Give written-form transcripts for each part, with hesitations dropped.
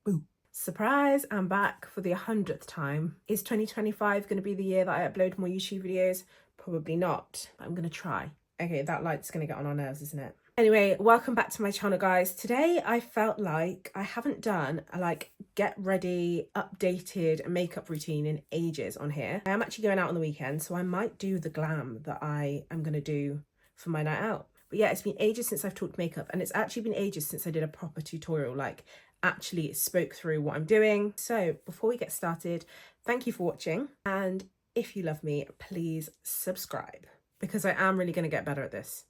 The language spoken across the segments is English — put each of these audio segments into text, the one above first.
Boom. Surprise, I'm back for the 100th time. Is 2025 going to be the year that I upload more YouTube videos? Probably not, but I'm going to try. Okay, that light's going to get on our nerves, isn't it? Anyway, welcome back to my channel, guys. Today I felt like I haven't done a get ready, updated makeup routine in ages on here. I am actually going out on the weekend, so I might do the glam that I am going to do for my night out. But yeah, it's been ages since I've talked makeup, and it's actually been ages since I did a proper tutorial, actually spoke through what I'm doing. So before we get started, thank you for watching, and if you love me, please subscribe, because I am really going to get better at this.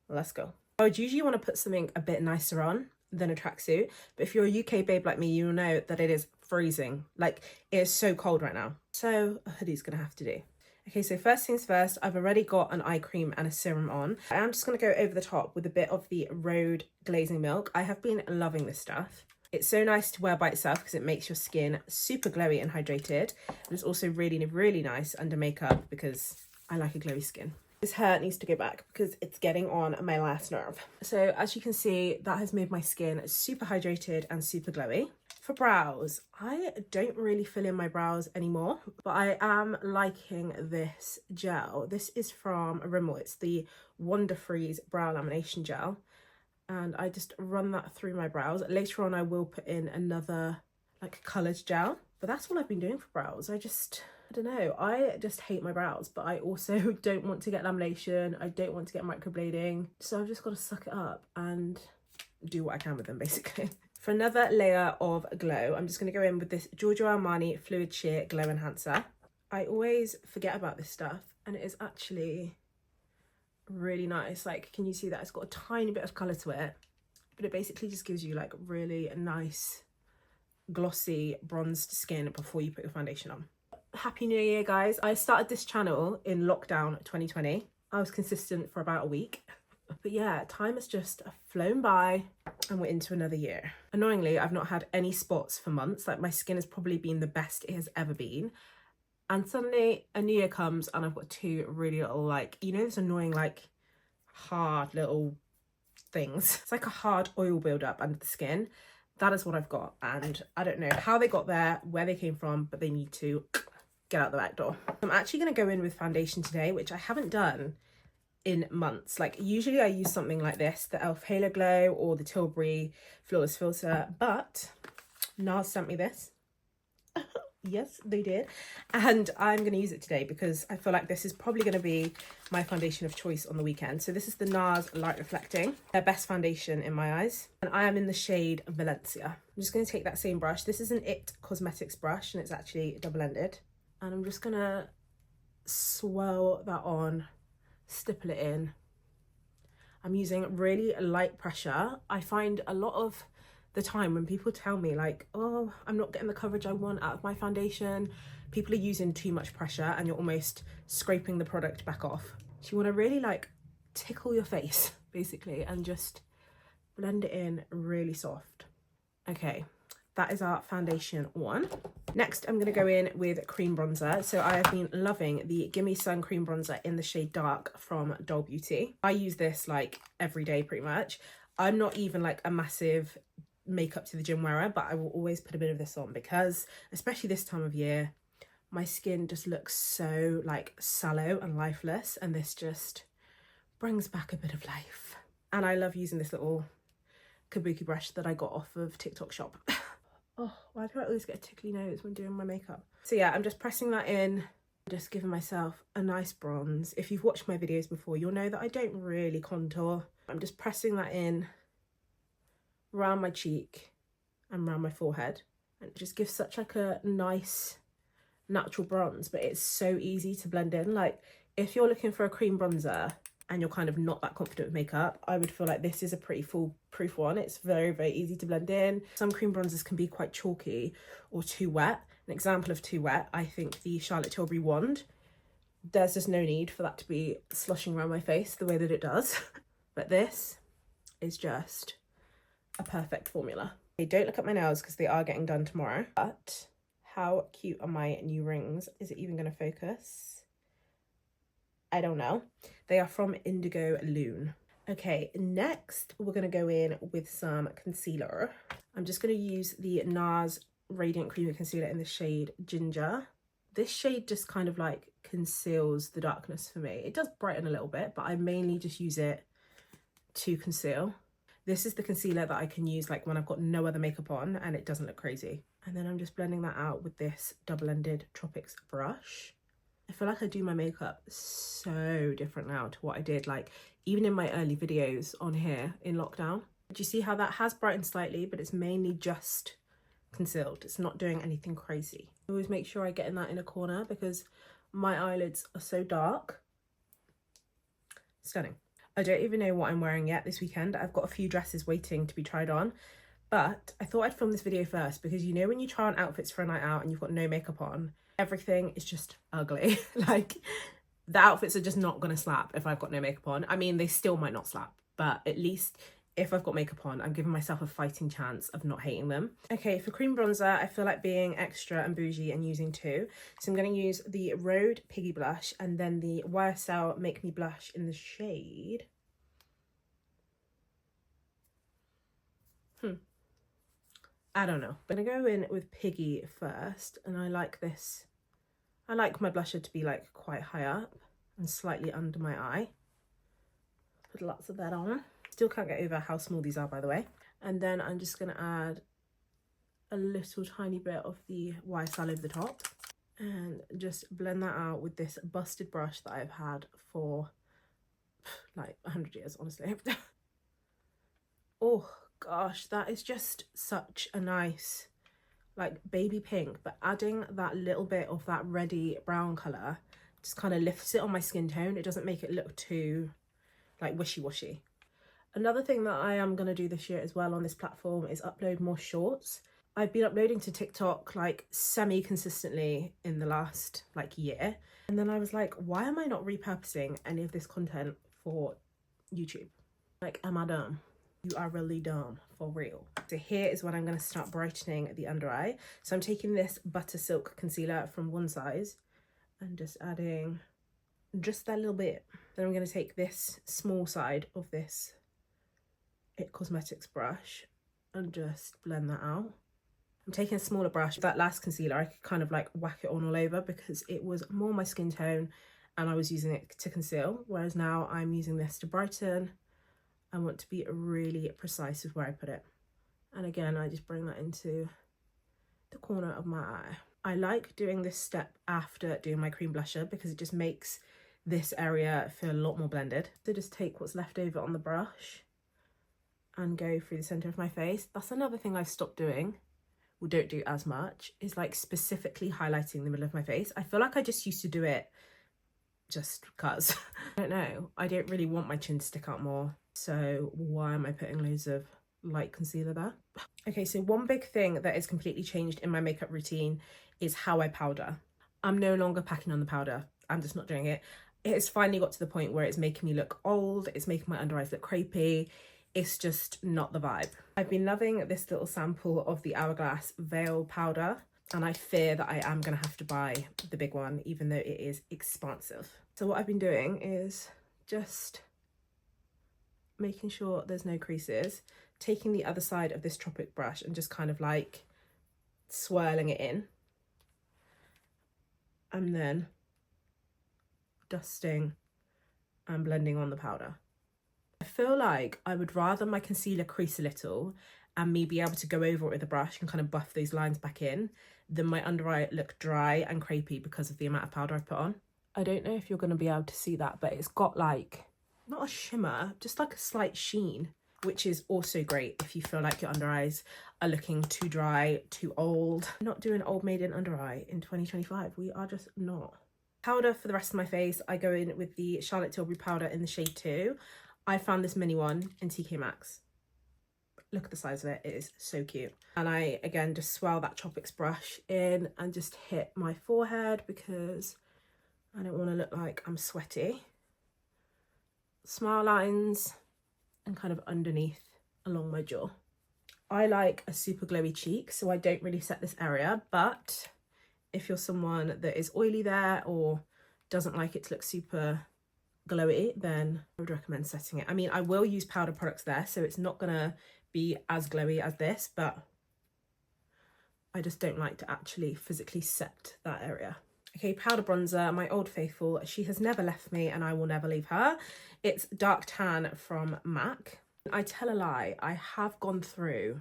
Let's go. I would usually want to put something a bit nicer on than a tracksuit, but if you're a UK babe like me, you'll know that it is freezing. It is so cold right now, so a hoodie's gonna have to do. Okay, so first things first, I've already got an eye cream and a serum on. I am just going to go over the top with a bit of the Rhode Glazing Milk. I have been loving this stuff. It's so nice to wear by itself because it makes your skin super glowy and hydrated. And it's also really, really nice under makeup because I like a glowy skin. This hair needs to go back because it's getting on my last nerve. So as you can see, that has made my skin super hydrated and super glowy. For brows, I don't really fill in my brows anymore, but I am liking this gel. This is from Rimmel. It's the Wonder Freeze Brow Lamination Gel. And I just run that through my brows. Later on, I will put in another coloured gel. But that's all I've been doing for brows. I don't know. I just hate my brows, but I also don't want to get lamination. I don't want to get microblading. So I've just got to suck it up and do what I can with them, basically. For another layer of glow, I'm just going to go in with this Giorgio Armani Fluid Sheer Glow Enhancer. I always forget about this stuff, and it is actually really nice. Can you see that? It's got a tiny bit of colour to it, but it basically just gives you really nice, glossy, bronzed skin before you put your foundation on. Happy New Year, guys. I started this channel in lockdown 2020. I was consistent for about a week. But yeah, time has just flown by and we're into another year. Annoyingly, I've not had any spots for months. My skin has probably been the best it has ever been. And suddenly a new year comes and I've got two really little, those annoying, hard little things. It's like a hard oil buildup under the skin. That is what I've got. And I don't know how they got there, where they came from, but they need to get out the back door. I'm actually going to go in with foundation today, which I haven't done in months. Usually I use something like this, the e.l.f. Halo Glow or the Tilbury Flawless Filter, but NARS sent me this. Yes, they did. And I'm going to use it today because I feel like this is probably going to be my foundation of choice on the weekend. So this is the NARS Light Reflecting, their best foundation in my eyes. And I am in the shade Valencia. I'm just going to take that same brush. This is an IT Cosmetics brush and it's actually double-ended. And I'm just going to swirl that on, stipple it in. I'm using really light pressure. I find a lot of the time when people tell me oh, I'm not getting the coverage I want out of my foundation, people are using too much pressure and you're almost scraping the product back off. So you want to really tickle your face basically and just blend it in really soft. Okay, that is our foundation on. Next, I'm going to go in with cream bronzer. So I have been loving the Gimme Sun cream bronzer in the shade Dark from Doll Beauty. I use this every day pretty much. I'm not even a massive makeup to the gym wearer, but I will always put a bit of this on because, especially this time of year, my skin just looks so sallow and lifeless, and this just brings back a bit of life. And I love using this little kabuki brush that I got off of TikTok shop. Oh, why do I always get a tickly nose when doing my makeup? So yeah, I'm just pressing that in, just giving myself a nice bronze. If you've watched my videos before, you'll know that I don't really contour. I'm just pressing that in around my cheek and around my forehead, and it just gives such a nice natural bronze, but it's so easy to blend in. If you're looking for a cream bronzer and you're kind of not that confident with makeup, I would feel like this is a pretty foolproof one. It's very, very easy to blend in. Some cream bronzers can be quite chalky or too wet. An example of too wet, I think the Charlotte Tilbury wand. There's just no need for that to be sloshing around my face the way that it does. But this is just a perfect formula. Okay, don't look at my nails because they are getting done tomorrow, but how cute are my new rings? Is it even going to focus? I don't know. They are from Indigo Loon. Okay, next we're going to go in with some concealer. I'm just going to use the NARS Radiant Creamy Concealer in the shade Ginger. This shade just kind of like conceals the darkness for me. It does brighten a little bit, but I mainly just use it to conceal. This is the concealer that I can use like when I've got no other makeup on and it doesn't look crazy. And then I'm just blending that out with this double-ended Tropics brush. I feel like I do my makeup so different now to what I did like even in my early videos on here in lockdown. Do you see how that has brightened slightly, but it's mainly just concealed? It's not doing anything crazy. I always make sure I get in that inner corner because my eyelids are so dark. Stunning. I don't even know what I'm wearing yet this weekend. I've got a few dresses waiting to be tried on, but I thought I'd film this video first because you know when you try on outfits for a night out and you've got no makeup on, everything is just ugly. Like the outfits are just not gonna slap if I've got no makeup on. I mean, they still might not slap, but at least if I've got makeup on, I'm giving myself a fighting chance of not hating them. Okay, for cream bronzer, I feel like being extra and bougie and using two. So I'm going to use the Rhode Piggy Blush and then the YSL Make Me Blush in the shade. I don't know. I'm going to go in with Piggy first, and I like this. I like my blusher to be like quite high up and slightly under my eye. Put lots of that on. Still can't get over how small these are, by the way. And then I'm just going to add a little tiny bit of the YSL over the top and just blend that out with this busted brush that I've had for like 100 years, honestly. Oh gosh, that is just such a nice like baby pink, but adding that little bit of that reddy brown colour just kind of lifts it on my skin tone. It doesn't make it look too like wishy-washy. Another thing that I am going to do this year as well on this platform is upload more shorts. I've been uploading to TikTok like semi-consistently in the last like year. And then I was like, why am I not repurposing any of this content for YouTube? Like, am I dumb? You are really dumb, for real. So here is when I'm going to start brightening the under eye. So I'm taking this Butter Silk concealer from One Size and just adding just that little bit. Then I'm going to take this small side of this It Cosmetics brush and just blend that out. I'm taking a smaller brush. That last concealer, I could kind of like whack it on all over because it was more my skin tone and I was using it to conceal. Whereas now I'm using this to brighten. I want to be really precise with where I put it. And again, I just bring that into the corner of my eye. I like doing this step after doing my cream blusher because it just makes this area feel a lot more blended. So just take what's left over on the brush and go through the center of my face. That's another thing I've stopped doing, or don't do as much, is like specifically highlighting the middle of my face. I feel like I just used to do it just because. I don't know, I don't really want my chin to stick out more. So why am I putting loads of light concealer there? Okay, so one big thing that is completely changed in my makeup routine is how I powder. I'm no longer packing on the powder. I'm just not doing it. It has finally got to the point where it's making me look old. It's making my under eyes look crepey. It's just not the vibe. I've been loving this little sample of the Hourglass Veil powder, and I fear that I am gonna have to buy the big one, even though it is expansive. So what I've been doing is just making sure there's no creases, taking the other side of this Tropic brush and just kind of like swirling it in, and then dusting and blending on the powder. I feel like I would rather my concealer crease a little and me be able to go over it with a brush and kind of buff those lines back in than my under eye look dry and crepey because of the amount of powder I've put on. I don't know if you're going to be able to see that, but it's got like, not a shimmer, just like a slight sheen, which is also great if you feel like your under eyes are looking too dry, too old. I'm not doing old maiden under eye in 2025. We are just not. Powder for the rest of my face, I go in with the Charlotte Tilbury powder in the shade 2. I found this mini one in TK Maxx. Look at the size of it, it is so cute. And I, again, just swirl that Tropics brush in and just hit my forehead because I don't want to look like I'm sweaty. Smile lines and kind of underneath along my jaw. I like a super glowy cheek, so I don't really set this area, but if you're someone that is oily there or doesn't like it to look super glowy, then I would recommend setting it. I mean, I will use powder products there, so it's not gonna be as glowy as this, but I just don't like to actually physically set that area. Okay, powder bronzer, my old faithful. She has never left me and I will never leave her. It's Dark Tan from MAC. I tell a lie, I have gone through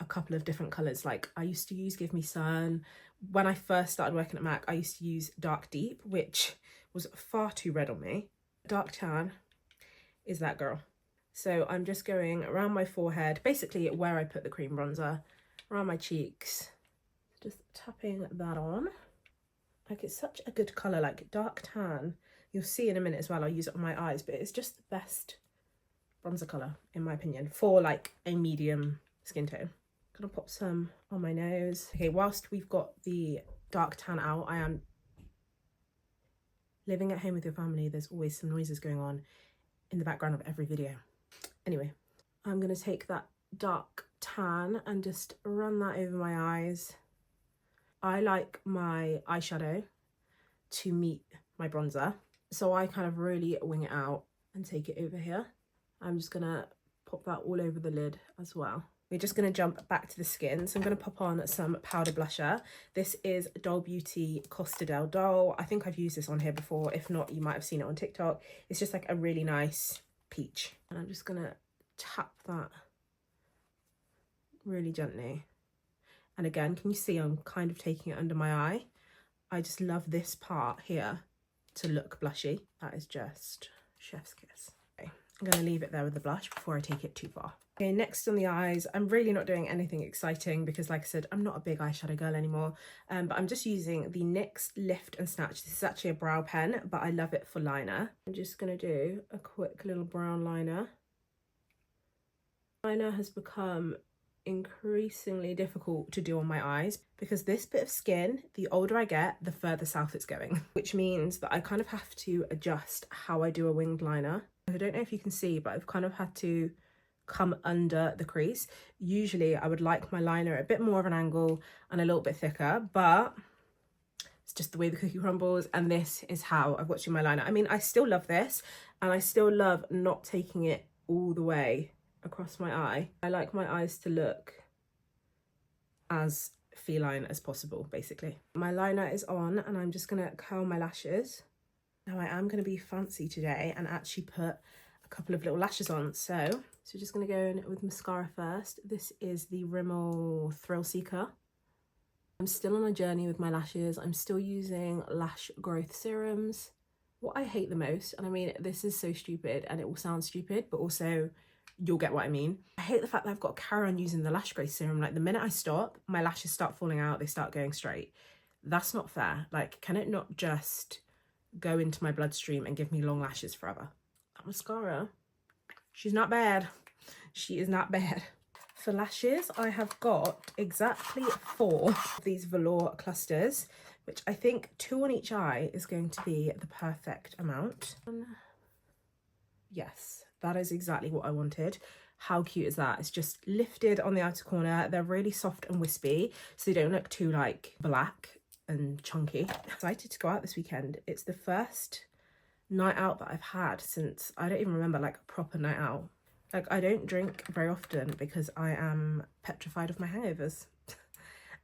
a couple of different colours. Like I used to use Give Me Sun. When I first started working at MAC, I used to use Dark Deep, which was far too red on me. Dark Tan is that girl. So I'm just going around my forehead, basically where I put the cream bronzer, around my cheeks, just tapping that on. Like it's such a good colour, like Dark Tan. You'll see in a minute as well, I'll use it on my eyes, but it's just the best bronzer colour in my opinion for like a medium skin tone. Gonna pop some on my nose. Okay, whilst we've got the Dark Tan out, I am living at home with your family. There's always some noises going on in the background of every video. Anyway, I'm gonna take that Dark Tan and just run that over my eyes. I like my eyeshadow to meet my bronzer, so I kind of really wing it out and take it over here. I'm just gonna pop that all over the lid as well. We're just gonna jump back to the skin, so I'm gonna pop on some powder blusher. This is Doll Beauty Costa del Doll. I think I've used this on here before. If not, you might have seen it on TikTok. It's just like a really nice peach. And I'm just gonna tap that really gently. And again, can you see I'm kind of taking it under my eye? I just love this part here to look blushy. That is just chef's kiss. Okay, I'm gonna leave it there with the blush before I take it too far. Okay, next on the eyes, I'm really not doing anything exciting because like I said, I'm not a big eyeshadow girl anymore, but I'm just using the NYX Lift and Snatch. This is actually a brow pen, but I love it for liner. I'm just gonna do a quick little brown liner. Liner has become increasingly difficult to do on my eyes because this bit of skin, the older I get, the further south it's going, which means that I kind of have to adjust how I do a winged liner. I don't know if you can see, but I've kind of had to come under the crease. Usually I would like my liner a bit more of an angle and a little bit thicker, but it's just the way the cookie crumbles, and this is how I've got to do my liner. I mean, I still love this and I still love not taking it all the way across my eye. I like my eyes to look as feline as possible, basically. My liner is on and I'm just gonna curl my lashes. Now I am gonna be fancy today and actually put a couple of little lashes on. So just gonna go in with mascara first. This is the Rimmel Thrill Seeker. I'm still on a journey with my lashes. I'm still using lash growth serums. What I hate the most, and I mean, this is so stupid and it will sound stupid, but also you'll get what I mean. I hate the fact that I've got to carry on using the lash growth serum. Like the minute I stop, my lashes start falling out, they start going straight. That's not fair. Like, can it not just go into my bloodstream and give me long lashes forever? That mascara, she's not bad. She is not bad. For lashes, I have got exactly 4 of these velour clusters, which I think 2 on each eye is going to be the perfect amount. Yes. That is exactly what I wanted. How cute is that? It's just lifted on the outer corner. They're really soft and wispy, so they don't look too like black and chunky. I'm excited to go out this weekend. It's the first night out that I've had since, I don't even remember, like a proper night out. Like I don't drink very often because I am petrified of my hangovers.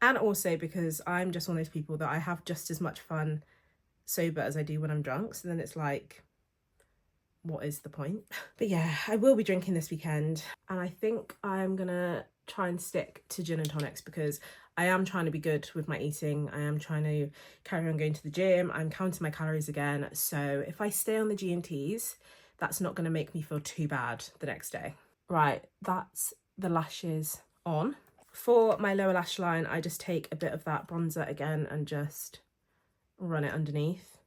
And also because I'm just one of those people that I have just as much fun sober as I do when I'm drunk. So then it's like, what is the point? But yeah, I will be drinking this weekend and I think I'm gonna try and stick to gin and tonics because I am trying to be good with my eating. I am trying to carry on going to the gym. I'm counting my calories again. So if I stay on the G&Ts, that's not gonna make me feel too bad the next day. Right, that's the lashes on. For my lower lash line, I just take a bit of that bronzer again and just run it underneath.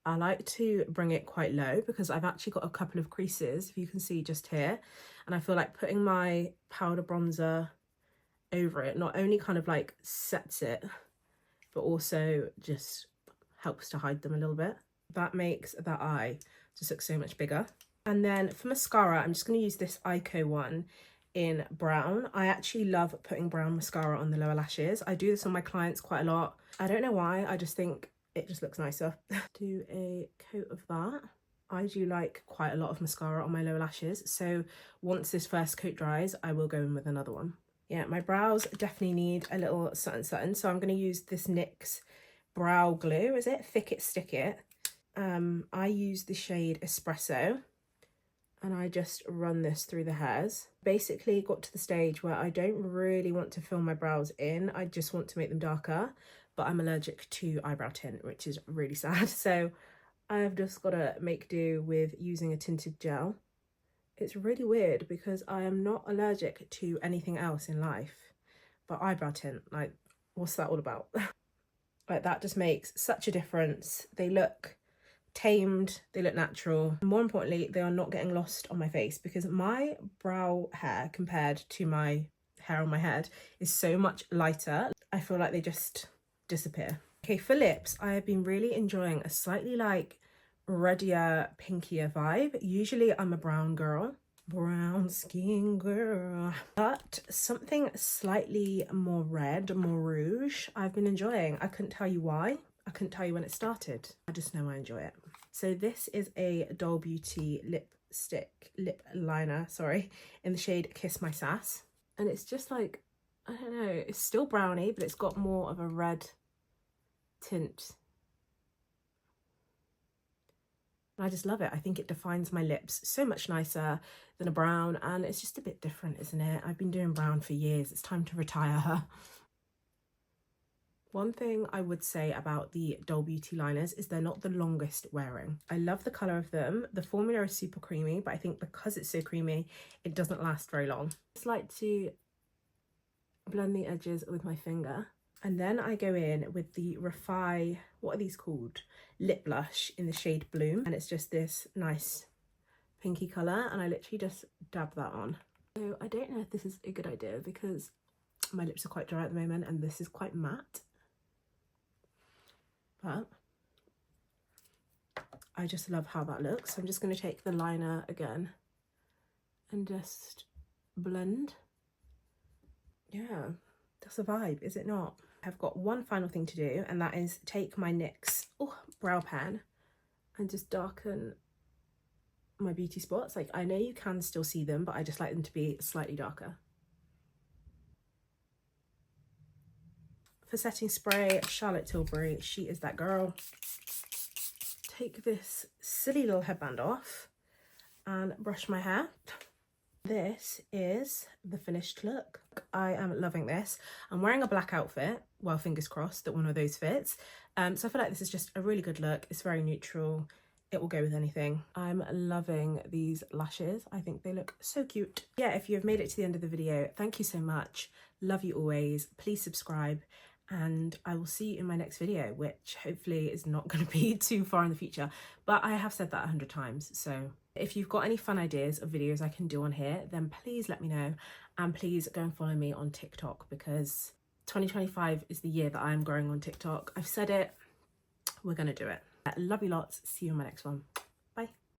I like to bring it quite low because I've actually got a couple of creases, if you can see just here, and I feel like putting my powder bronzer over it not only kind of like sets it, but also just helps to hide them a little bit. That makes that eye just look so much bigger. And then for mascara, I'm just going to use this Ico one in brown. I actually love putting brown mascara on the lower lashes. I do this on my clients quite a lot. I don't know why, I just think it just looks nicer. Do a coat of that. I do like quite a lot of mascara on my lower lashes, so once this first coat dries, I will go in with another one. Yeah, my brows definitely need a little something something, so I'm going to use this NYX brow glue. Is it Thick It Stick It? I use the shade Espresso, and I just run this through the hairs. Basically got to the stage where I don't really want to fill my brows in, I just want to make them darker, but I'm allergic to eyebrow tint, which is really sad. So I have just got to make do with using a tinted gel. It's really weird because I am not allergic to anything else in life, but eyebrow tint, like, what's that all about? Like, that just makes such a difference. They look tamed, they look natural. More importantly, they are not getting lost on my face, because my brow hair compared to my hair on my head is so much lighter. I feel like they just disappear. Okay, for lips, I have been really enjoying a slightly like reddier, pinkier vibe. Usually I'm a brown girl, brown skin girl, but something slightly more red, more rouge, I've been enjoying. I couldn't tell you why. I couldn't tell you when it started. I just know I enjoy it. So this is a Doll Beauty lip liner, sorry, in the shade Kiss My Sass. And it's just like, I don't know, it's still browny, but it's got more of a red tint. I just love it. I think it defines my lips so much nicer than a brown, and it's just a bit different, isn't it? I've been doing brown for years. It's time to retire her. One thing I would say about the Doll Beauty liners is they're not the longest wearing. I love the colour of them. The formula is super creamy, but I think because it's so creamy, it doesn't last very long. I just like to blend the edges with my finger. And then I go in with the Refi, what are these called? Lip blush in the shade Bloom. And it's just this nice pinky colour. And I literally just dab that on. So I don't know if this is a good idea because my lips are quite dry at the moment and this is quite matte. But I just love how that looks. So I'm just going to take the liner again and just blend. Yeah, that's a vibe, is it not? I've got one final thing to do, and that is take my NYX brow pen and just darken my beauty spots. Like, I know you can still see them, but I just like them to be slightly darker. For setting spray, Charlotte Tilbury, she is that girl. Take this silly little headband off and brush my hair. This is the finished look. I am loving this. I'm wearing a black outfit. Well, fingers crossed that one of those fits. So I feel like this is just a really good look. It's very neutral. It will go with anything. I'm loving these lashes. I think they look so cute. Yeah, if you have made it to the end of the video, thank you so much. Love you always. Please subscribe. And I will see you in my next video, which hopefully is not going to be too far in the future. But I have said that 100 times. So if you've got any fun ideas of videos I can do on here, then please let me know. And please go and follow me on TikTok, because 2025 is the year that I'm growing on TikTok. I've said it. We're going to do it. Love you lots. See you in my next one.